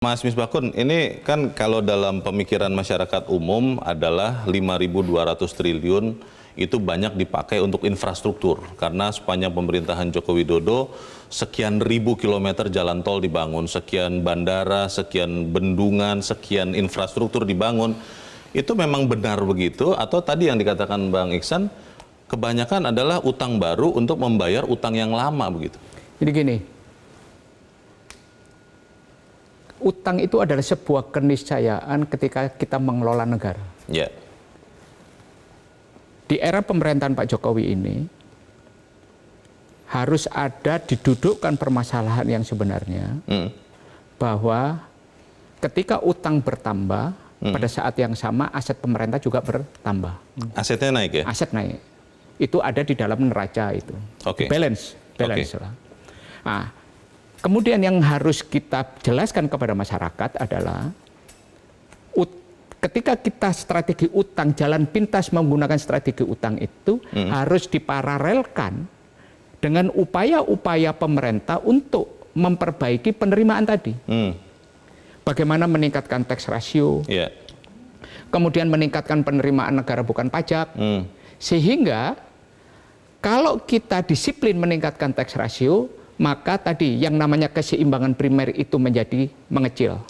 Mas Misbakun, ini kan kalau dalam pemikiran masyarakat umum adalah 5.200 triliun itu banyak dipakai untuk infrastruktur. Karena sepanjang pemerintahan Joko Widodo, sekian ribu kilometer jalan tol dibangun, sekian bandara, sekian bendungan, sekian infrastruktur dibangun. Itu memang benar begitu atau tadi yang dikatakan Bang Iksan, kebanyakan adalah utang baru untuk membayar utang yang lama begitu? Jadi gini, utang itu adalah sebuah keniscayaan ketika kita mengelola negara. Ya. Di era pemerintahan Pak Jokowi ini, harus ada didudukkan permasalahan yang sebenarnya, bahwa ketika utang bertambah, pada saat yang sama aset pemerintah juga bertambah. Asetnya naik ya? Aset naik. Itu ada di dalam neraca itu. Oke. Balance Oke. lah. Nah, kemudian yang harus kita jelaskan kepada masyarakat adalah ketika kita strategi utang, jalan pintas menggunakan strategi utang itu harus diparalelkan dengan upaya-upaya pemerintah untuk memperbaiki penerimaan tadi. Bagaimana meningkatkan tax ratio, kemudian meningkatkan penerimaan negara bukan pajak, sehingga kalau kita disiplin meningkatkan tax ratio, maka tadi yang namanya keseimbangan primer itu menjadi mengecil.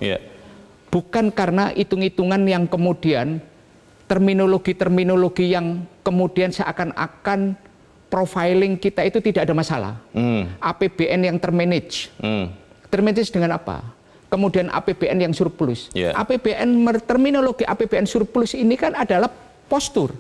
Bukan karena hitung-hitungan yang kemudian terminologi-terminologi yang kemudian seakan-akan profiling kita itu tidak ada masalah. APBN yang termanage. Termanage dengan apa? Kemudian APBN yang surplus. Terminologi APBN surplus ini kan adalah postur.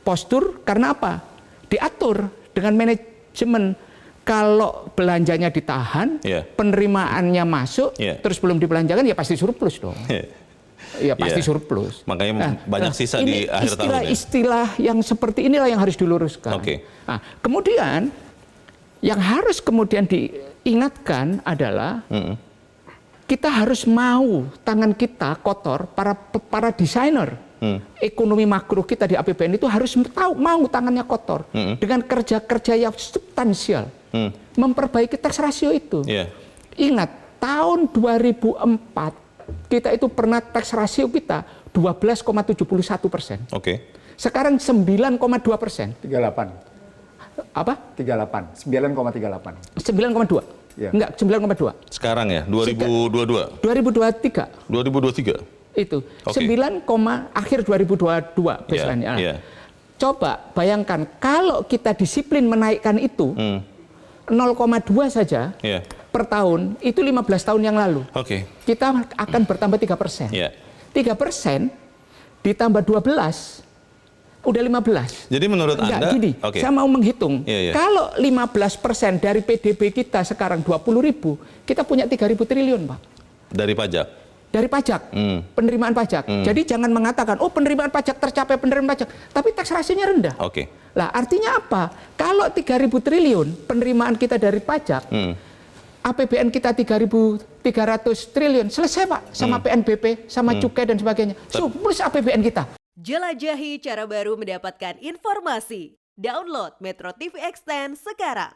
Postur karena apa? Diatur dengan manajemen. Kalau belanjanya ditahan, penerimaannya masuk, terus belum dibelanjakan, ya pasti surplus dong. Ya pasti surplus. Makanya banyak sisa di akhir tahun ya. Istilah yang seperti inilah yang harus diluruskan. Nah, kemudian yang harus kemudian diingatkan adalah kita harus mau tangan kita kotor, para desainer ekonomi makro kita di APBN itu harus mau tangannya kotor dengan kerja-kerja yang substansial. Memperbaiki tax ratio itu. Ingat, tahun 2004 kita itu pernah tax ratio kita 12,71%. Sekarang 9,2%. 38. Apa? 38. 9,38. 9,2. Enggak, 9,2. Sekarang ya, 2022. 2023. 2023. Itu 9, akhir 2022 biasanya. Coba bayangkan kalau kita disiplin menaikkan itu 0,2 saja per tahun, itu 15 tahun yang lalu. Kita akan bertambah 3%. 3% ditambah 12, udah 15. Jadi menurut Anda, gini, saya mau menghitung, kalau 15% dari PDB kita sekarang 20.000, kita punya 3.000 triliun, Pak. Dari pajak? Dari pajak, penerimaan pajak. Jadi jangan mengatakan, oh penerimaan pajak tercapai penerimaan pajak, tapi tax ratio-nya rendah. Lah artinya apa? Kalau 3.000 triliun penerimaan kita dari pajak, APBN kita 3.300 triliun, selesai Pak, sama PNBP, sama cukai dan sebagainya. Surplus APBN kita. Jelajahi cara baru mendapatkan informasi. Download Metro TV Extend sekarang.